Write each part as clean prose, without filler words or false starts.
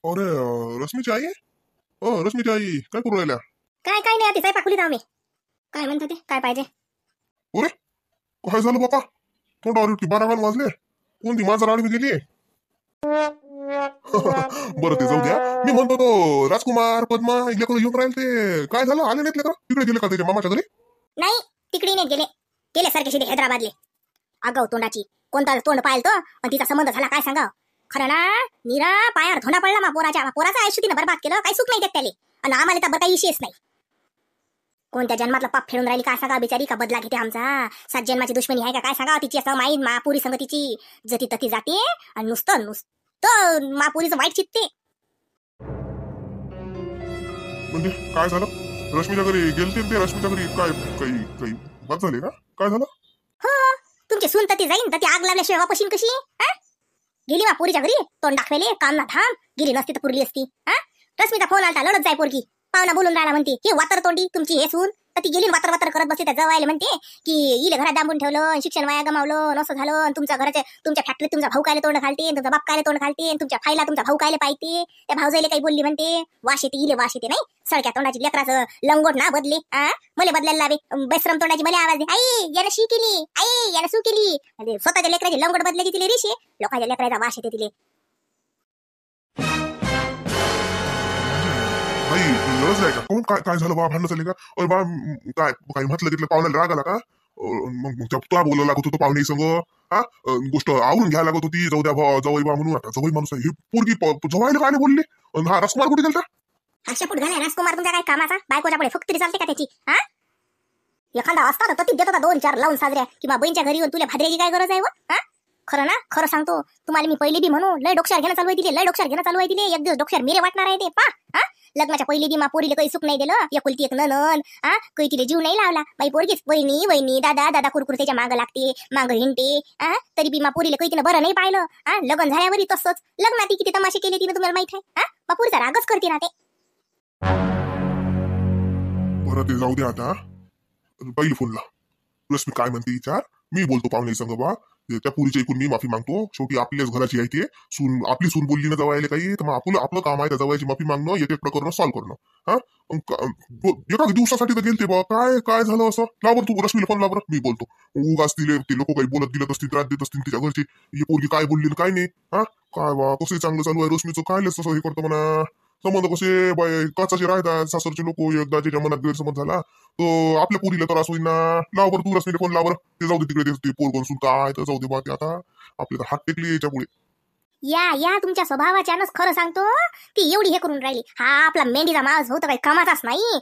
अरे रश्मीची आई. रश्मीची आई काय करू राहिल्या? काय काय नाही, तिचा पाकुलीत आम्ही. काय म्हणता ते, काय पाहिजे? अरे काय झालं बापा? थोडं की 12 वाजले. कोणती माझा राडवी गेली? बरं ते जाऊ द्या. मी म्हणतो तो राजकुमार पद्मा इकडे येऊन राहील ते काय झालं? आले नाहीत लेकरं? तिकडे गेले का त्याच्या मामाच्या घरी? नाही, तिकडे नाही गेले. गेले सारखे हैदराबादले. अगाऊ तोंडाची. कोणता तोंड पाहिलं तो आणि तिचा संबंध झाला काय सांगा? खरं ना, नीरा पायावर धोंडा पडला मा पोराचं आयुष्य तिनं बरबाद केलं. काही सुख नाही देत त्याले. आणि आम्हाला तर काही विषयच नाही. कोणत्या जन्मातला पाप फेडून राहिली काय सांगा बिचारी? का बदला घेते आमचा? 7 जन्माची दुश्मनी आहे का काय सांगा? तिची असं माहीत महापुरी संगतीची जती तती जाते आणि नुसतं महापुरीचं वाईट चित्ते. म्हणजे काय झालं? रश्मीच्या घरी गेलते ते रश्मीच्या घरी काय काही काही बात झाली का? काय झालं? हो, तुमची सून तती जाईन तर ती आग लावल्याशिवाय वापशीन कशी? गेली महापुरीच्या घरी तोंड दाखवेले काम ना थांब. गेली नसती तर पुरली असती. रश्मीचा फोन आलता, लढत जाय पोरगी. पाहुणा बोलून राहिला म्हणते हे वातर तोंडी तुमची हे सून. तर ती गेली वातर वातर करत बसली. त्या जवायला म्हणते की इले घरात दांबून ठेवलं, शिक्षण वाया गमावलं, नसं झालं. तुमच्या घराच्या तुमच्या फॅक्टरीत तुमचा भाऊ कायले तोंड घालते, तुमचा बाप कायले तोंड घालते, तुमच्या फाईला तुमचा भाऊ कायले पाहिजे. त्या भाऊजाईले काही बोलली म्हणते. वाश येते इले, वाश येते. नाही सळक्या तोंडाची लेकराचं लंगोट ना बदले. मला बदलायला लावे. बेसरम तोंडाची मला आवाज दे. आई यानं शी केली, आई यानं सू केली. स्वतःच्या लेकराची लंगोट बदलायची तिले रिशी. लोकांच्या लेकराचा वाश येते तिले. लस आहे का? कोण काय काय झालं बा? भांडण झाले का? अरे बा काय काही म्हटलं तिथलं पाहुण्याला राग आला का? मग तुला बोलायला लागत होतो पाहुणे संग. गोष्ट आवरून घ्यायला लागत होती. जाऊ द्या जवळ बा म्हणून. आता जवळ माणूस आहे ही पोरगी जवायला काय बोलले? हा राजकुमार कुठे गेलता? हर्षपूट घालाय राजकुमार तुमच्या काय कामाचा? बायकोच्या पुढे फक्त चालते का त्याची? एखादा असता तर देत होता 2-4 लावून साजऱ्या. किंवा बहीणच्या घरी येऊन तुला भाद्र्याची काय गरज आहे व? खरं ना, खरं सांगतो तुम्हाला मी पहिले बी म्हणू लय डोक्षार घेणं चालू आहे तिले. लय डोक्षार घेणं चालू आहे तिले. एक दिवस डोक्षार मेरे वाटणार आहे ते पा. लग्नाच्या पहिले बी मा पोरीले काही सुख नाही दिलं. एकुलती एक ननन. काही तिले जीव नाही लावला. बाई पोरगीच वहिनी वहिनी दादा दादा कुरकुर त्याच्या मागं लागते, मागं हिंडते. तरी बी मा पोरीले काही तिनं बरं नाही पाहिलं. लग्न झाल्यावरही तसंच. लग्नात किती तमाशे केले तिने तुम्हाला माहित आहे? मा पोरीचा रागच करते ना ते. बरं ते जाऊ दे आता. पहिली फोनला रश्मी काय म्हणते विचार. मी बोलतो पाहुणे संग बा. त्या पुरीच्या ऐकून मी माफी मागतो. शेवटी आपल्याच घराची आहे ते सून. आपली सून बोलली ना जवायला काही तर मग आपलं काम आहे त्या जवायची माफी मागणं, एक एक प्रकरण सॉल्व्ह करणं. एका दिवसासाठी तर गेलते बा. काय काय झालं असं? लावर तू रश्मीला फोन लावर. मी बोलतो. उगाच तिले ते लोक काही बोलत दिलं असतील, त्रास देत असतील तिच्या घरचे. ही पोरगी काय बोलली काय नाही. काय बा कसं चांगलं चालू आहे रश्मीचं? काय तसं हे करतो म्हणा. संबंध कसे बाय काचाचे राहतात सासरचे लोक. एकदा ज्याच्या मनात गैरसमज झाला तो आपल्या पुरीला त्रास होईना. लावर तू रश्मीला फोन लावर. ते जाऊ दे तिकडे. ते पोर करून काय तर जाऊ दे बा. ते आता आपले तर हात टेकले याच्या पुढे. या तुमच्या स्वभावाच्यानंच खरं सांगतो ती एवढी हे करून राहिली. हा आपला मेंढीचा माणूस होता काही कामाचाच नाही.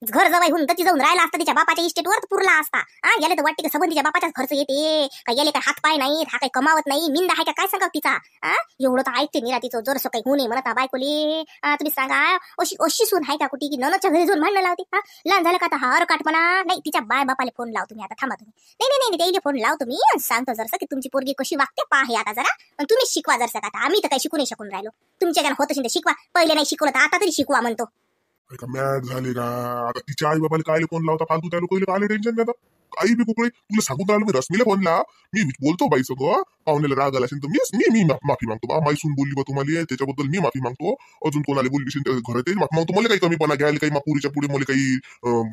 घर जवळ होऊन तर ती जाऊन राहिला असता तिच्या बापाच्या इस्टेटवर पुरला असता. याला तर वाटते का सबंध तिच्या बापाच्याच खर्च येते का? याले काय हात पाय नाही, हा काही कमावत नाही, मिंदा आहे का काय सांगा तिचा? एवढं तर ऐकते निरा तिचं जरसं काही होऊ नये म्हणता बायकोले. तुम्ही सांगा अशी सून आहे का कुठे की ननच्या घरी जाऊन भांडणं लावते? लहान झालं का आता हार काटपणा नाही. तिच्या बाय बापाला फोन लाव तुम्ही. आता थांबा तुम्ही. नाही त्याला फोन लाव तुम्ही. सांगतो जरसं की तुमची पोरगी कशी वागते पहा आता जरा. तुम्ही शिकवा जर आता. आम्ही तर काही शिकू नाही शकून राहिलो. तुमच्या ज्यानं होत असेल तर शिकवा. पहिले नाही शिकवलं तर आता तरी शिकवा म्हणतो. मॅच झाले का? आता तिच्या आई बाबाला काय फोन लावता फालतू? त्या लोक काय टेन्शन देतात? काही बी कुकडे तुला सांगून राहिलो मी. रश्मीला फोन लाव. मी बोलतो बाई सगळं. पाहुण्याला राग आला असेल तर मी माफी मागतो बा. माई सून बोलली बा तुम्हाला त्याच्याबद्दल मी माफी मागतो. अजून कोणाला बोलली असेल तर घरात येईल माफी मागतो. मला काही कमीपणा घ्यायला काही पुरीच्या पुढे मला काही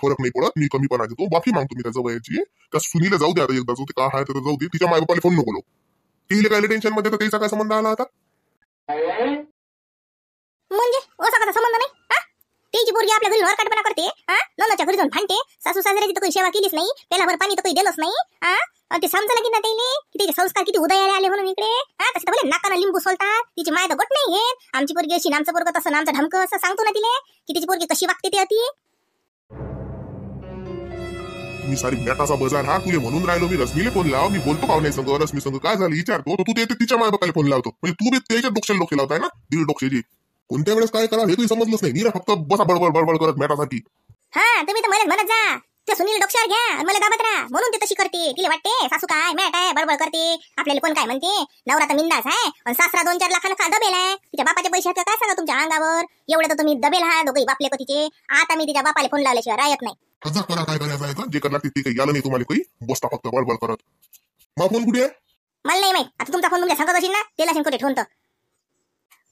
फरक नाही पडत. मी कमीपणा घेतो. माफी मागतो मी त्या जवळची. त्या सुनीला जाऊ दे आता एकदा. जाऊ दे काय आहे तर जाऊ दे. तिच्या माय बापाला फोन नको लो. तिला काय टेन्शन मध्ये तर त्याचा काय संबंध आला आता? म्हणजे असा कसा संबंध नाही? त्याची पोरगी आपल्या घरी हरकटपणा करते. नंदाच्या घरी जाऊन भांडते. सासू सासऱ्याची तर काही सेवा केलीच नाही. पेलाभर पाणी तर काही दिलंच नाही. ते समजलं की ना त्याने की त्याचे संस्कार किती उदयाला आले म्हणून इकडे. तसं तर भले नाकानं लिंबू सोलतात. तिची माय तर गोट नाही हे. आमची पोरगी अशी आमचं पोरगं तसं आमचं ढमकं असं सांगतो ना तिले की तिची पोरगी कशी वागते ते अति. मी सारी मॅटाचा बाजार हा तुले म्हणून राहिलो मी. रश्मीला फोन लाव. मी बोलतो पाहुणे संग. रश्मी संग काय झालं विचारतो. तू ते तिच्या माय बापाला फोन लावतो. म्हणजे तू बी त्याच्या डोक्याला डोके लावताय ना. दीड डोक्याची कोणत्या वेळेस काय करा हे तुझी समजलंच नाही. नीरा फक्त बसा बडबड बडबड करत मॅटासाठी. तुम्ही तर मलाच म्हणत जा त्या सुनील डोक्यावर घ्या आणि मला दाबत राहा म्हणून ते तशी करते. तिला वाटते सासू काय मॅट आहे बडबड करते. आपल्याला कोण काय म्हणते? नवरा तर मिंदाच आहे आणि सासरा 2-4 लाखानं दबेल आहे. तिच्या बापाचे पैसे आहेत काय सांगा तुमच्या अंगावर? एवढे तर तुम्ही दबेल हा दोघे बापले को तिचे. आता मी तिच्या बापाला फोन लावल्याशिवाय राहत नाही. करा काय करायचं जे करणार ते काही आलं नाही तुम्हाला काही. बसता फक्त बडबड करत. मग फोन कुठे आहे? मला नाही माहित. आता तुमचा फोन तुमच्या सांगत असेल ना. त्याला कोठे ठेवून तर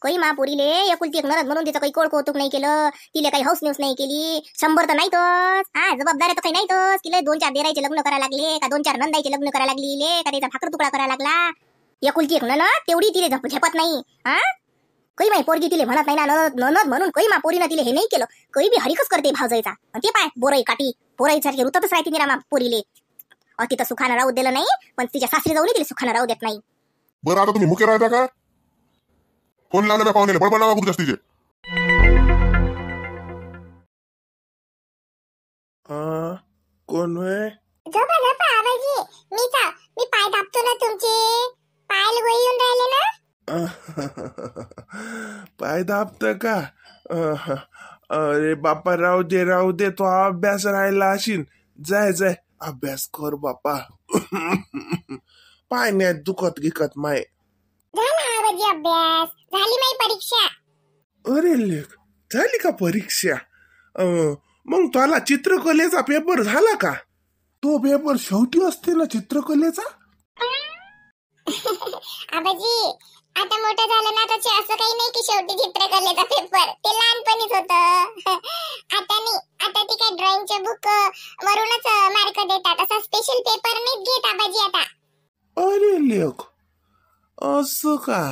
काही महापुरीले एकुलती एक नरद म्हणून तिचं काही कोळ कौतुक नाही केलं, तिला काही हौस न्यूस नाही केली. 100 तर नाहीतच. जबाबदाऱ्या तर काही नाहीतच. तिला 2-4 देरायचे लग्न करायला लागले का 2-4 नंदायचे लग्न करायला लागले का त्याचा भाकर तुकडा करायला लागला. एकुलती एक ननद तेवढी तिला झेपत नाही. काही माही पोरगी तिले म्हणत नाही ना ननद म्हणून. काही पोरीनं तिले हे नाही केलं. काही बी हरिकच करते भावजाईचा. ते पाय बोरई काठी पोराईसारखे रुततच राहते निरामा पोरीले. तिथं सुखानं राहू दिलं नाही, पण तिच्या सासरी जाऊन तिला सुखानं राहू देत नाही. बरं आता तुम्ही मुके राहता का? फोन लावला पाहुणे बडबड नावा खूप जास्तीचे. कोण होय? झोपा झोपा आबाजी. मी पाय दाबतो ना तुमचे. पाय गोळी येऊन राहिले ना. पाय दाबत का? अरे बापा राहू दे तो अभ्यास राहिला अशीन. जाय अभ्यास कर बापा. पाय नाही दुखत गिकत माय. झाला आबाजी अभ्यास. झाली माझी परीक्षा. अरे लेख झाली का परीक्षा? मग तुला चित्रकलेचा पेपर झाला का? तो पेपर शेवटी असते ना चित्रकलेचा. आबाजी आता मोठं झालं ना त्याचे असं काही नाही की शेवटी चित्रकलेचा पेपर. ते लहानपणीच होतं. आता ती काय ड्रॉइंगचे बुक वरूनच मार्क देतात. असा स्पेशल पेपर नाहीच घेत आबाजी आता. अरे लेख असं का?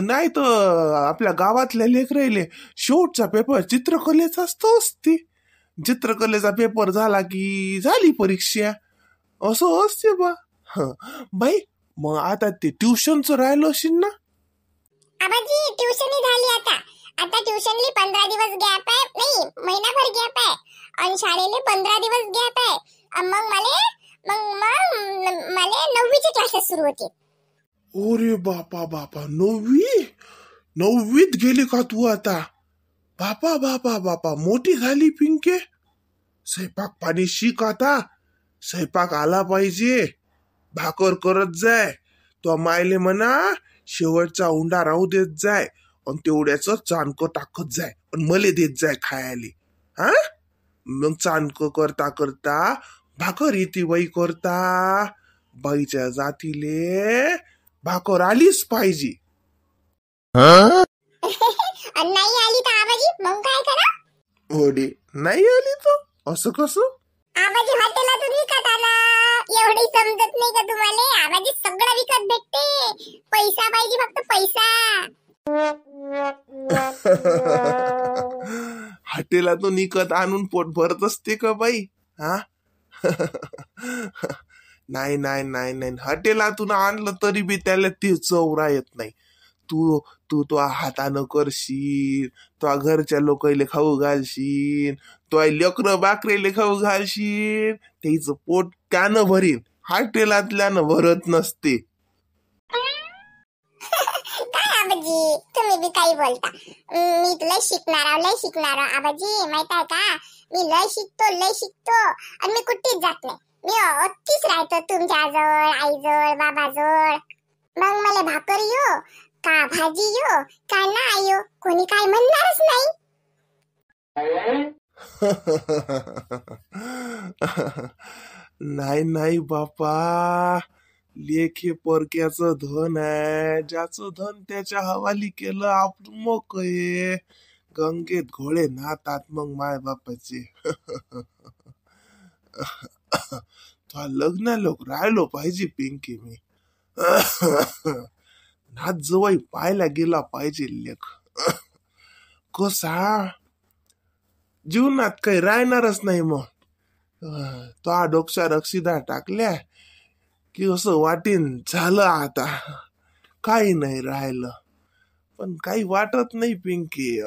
नाही तर आपल्या गावातल्या लेकराले शेवटचा पेपर चित्रकलेचा असते. चित्रकलेचा पेपर झाला की झाली परीक्षा असं असते बा. बाई मग आता ते ट्युशनचं राहिलं असेल ना? आबाजी ट्युशन झाली आता ट्युशनली 15 दिवस गॅप आहे. नाही महिनाभर गॅप आहे. आणि शाळेले 15 दिवस गॅप आहे. मग मला 9वीचे क्लासेस सुरू होते. अरे बापा नववीत गेली का तू आता? बापा मोठी झाली पिंके. स्वयंपाक पाणी शिक आता. स्वयंपाक आला पाहिजे. भाकर करत जाय. तो मायले म्हणा शेवटचा उंडा राहू देत जाय. आणि तेवढ्याच चाणकं टाकत जाय आणि मले देत जाय खायले. मग चाणकं करता भाकर येते बाई करता. बाईच्या जातीले भाकर आलीच पाहिजे. नाही आली तर आबाजी मग काय करा? ओढे नाही आली तर असं कसं? आबाजी हॉटेलातून विकत आला. एवढी समजत नाही का तुम्हाला? आबाजी सगळं विकत भेटते. पैसा पाहिजे फक्त पैसा. हॉटेलातून विकत आणून पोट भरत असते का बाई? नाही हॉटेलातून आणलं तरी बी त्याला ती चव राहत नाही. तू तो हातानं करशील. तो घरच्या लोकांना खाऊ घालशील. तो लेकरं बाकरेले खाऊ घालशील. त्याचं पोट त्यानं भरीन. हॉटेलातल्यानं भरत नसते. काय आबाजी तुम्ही बी काही बोलता. मी लय शिकणार आबाजी माहित आहे का? मी लय शिकतो आणि मी कुठेच जात नाही. मी अत्तीच राहतो तुमच्याजवळ, आईजवळ, बाबाजवळ. मग मला भाकर येऊ का भाजी येऊ का नाही येऊ कोणी काय म्हणणारच नाही. नाही बापा. लेखे परक्याचं धन आहे. ज्याचं धन त्याच्या हवाली केलं आपण मग गंगेत घोडे नातात मग माय बापाचे. तो लग्न लोक राहिलो पाहिजे पिंकी. मी नाच जवळ पाहायला गेला पाहिजे लेख. कसा जीवनात काही राहणारच नाही. मग तो डोक्या रक्षिदा टाकल्या की असं वाटेन झालं आता काही नाही राहिलं. पण काही वाटत नाही पिंकी.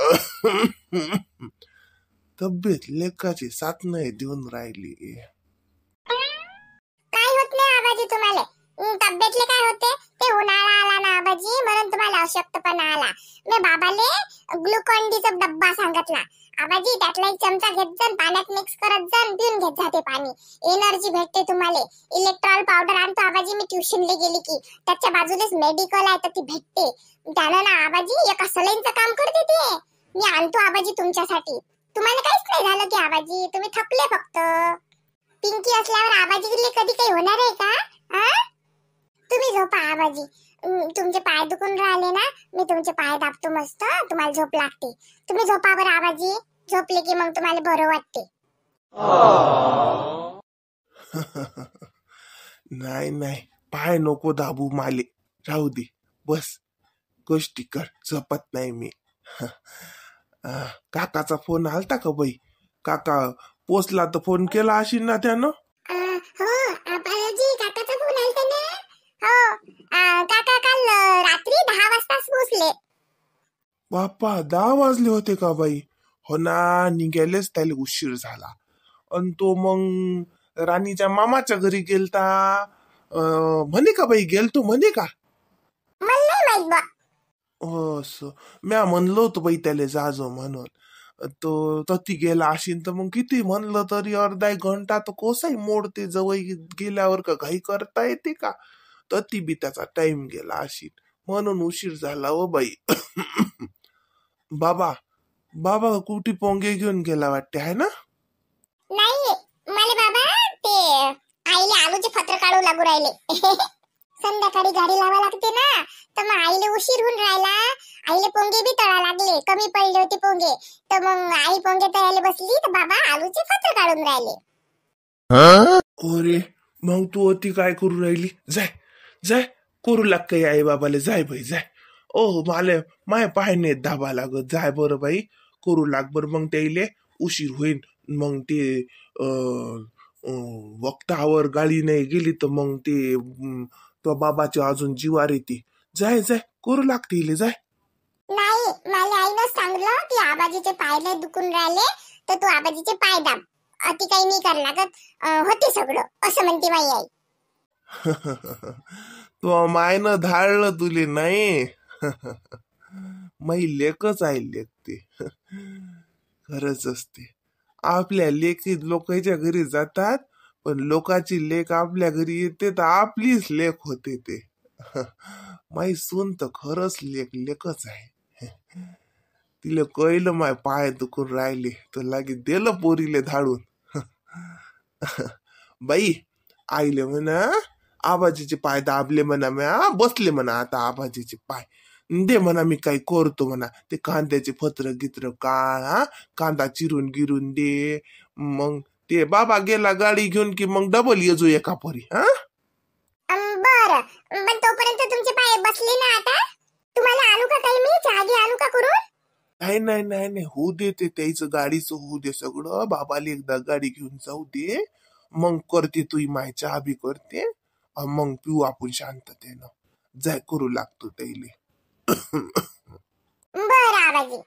तब्येत लेकाची साथ नाही देऊन राहिली. काय होत नाही आबाजी तुम्हाला? तब्येतले काय होते? ते उन्हाळा आला ना आबाजी म्हणून तुम्हाला अशक्तपणा आला. मी बाबाले ग्लुकॉन डीचा डब्बा सांगितला. आबाजी त्यातला एक चमचा घेत जा, पाण्यात मिक्स करत जा, पिऊन घेत जा ते पाणी. एनर्जी भेटते तुम्हाला. इलेक्ट्रॉल पावडर आणतो आबाजी. मी ट्युशनला गेली की त्याच्या बाजूलाच मेडिकल आहे तर ती भेटते. त्यानं ना आबाजी एका सलाईनचं काम करते ते. मी आणतो आबाजी तुमच्यासाठी. तुम्हाला काहीच नाही झालं की आबाजी? तुम्ही थकले फक्त. पिंकी असल्यावर आबाजीले कधी काही होणार आहे का? तुम्ही झोपा आबाजी. तुमचे पाय दुखून राहिले ना, मी तुमचे पाय दाबतो मस्त, तुम्हाला झोप लागते. तुम्ही झोपा बरं आबाजी. झोपले की मग तुम्हाला बरं वाटते. नाही नाही, पाय नको दाबू माले, राहू दे, बस गोष्टी कर, झोपत नाही मी. काकाचा फोन आलता का बाई? काका पोचला तर फोन केला असेल ना त्यानं? हो आबाजी, काकाचा फोन आलता ना. हो काका काल रात्री 10 वाजताच पोहोचले. बाप्पा 10 वाजले होते का बाई? हो ना, निघालेच त्याला उशीर झाला. आणि तो मग राणीच्या मामाच्या घरी गेलता म्हणे का बाई? गेलतो म्हणे का? मला नाही माहित बा. असं म्या म्हणलो होतो बाई त्याला जाजो म्हणून. तो तती गेला असेल तर मग किती म्हणलं तरी अर्धा एक घंटा तर कोसाही मोडते. जवळ गेल्यावर का घाई करता येते का? तती बी त्याचा टाइम गेला असेल म्हणून उशीर झाला हो बाई. बाबा बाबा कुठे पोंगे घेऊन गेला वाटते आहे ना? नाही मला बाबा ते आईले आलूचे फत्र काढू लागू राहिले. संध्याकाळी गाडी लावा लागते ना, तर मग आईले उशीर होऊन राहिला. आईले पोंगे बी तळा लागले, कमी पडले होते पोंगे. तर मग आई पोंगे तळायला बसली तर बाबा आलूचे फत्र काढून राहिले. अरे मग तू अति काय करू राहिली? जाय जाय, करू लाग काही आई बाबाले, जाय बाई जाय. ओ माले माय पाय नाही दाबा लागत, जाय बरं बाई, करू लाग बरं. मग त्याइले उशीर होईल. मग ते वक्तावर गाडी नाही गेली तर मग ते तो बाबाचे अजून जीवार येते. जाय जाय, करू लागते इले, जाय. नाही मला आईनं सांगलं की आबाजीचे पाय लय दुखून राहिले, तर तू आबाजीचे पाय दाब. अति काही नाही कर लागत, होते सगळं, असं म्हणते माई आई. तो मायनं धाडलं तुले नाही. मै लेकच आहे, लेक ते खरंच असते. आपल्या लेकी लोकांच्या घरी जातात, पण लोकांची लेक आपल्या घरी येते तर आपलीच लेक होते ते. माई सून तर खरंच लेकच आहे. तिला कळलं माय पाय दुखून राहिले तर लागे दिलं पोरीले धाडून. बाई आईले म्हणा आबाजीचे पाय दाबले म्हणा, म्या बसले म्हणा आता आबाजीचे पाय दे म्हणा, मी काही करतो म्हणा. ते कांद्याचे फत्र गित्र काढ, कांदा चिरून गिरून दे. मग ते बाबा गेला गाडी घेऊन की मग डबल येजो एका परी. बरं, पण तोपर्यंत तुमचे पाय बसले ना आता. तुम्हाला आणू का काही, मी चहा आणू का करून? नाही नाही नाही नाही, होऊ दे ते त्याचं गाडीचं, होऊ दे सगळं. बाबाला एकदा गाडी घेऊन जाऊ दे, मग करते तुही माय चहा बी करते, मग पिऊ आपण शांततेनं. जाय, करू लागतो त्याइले. बरं आबाजी.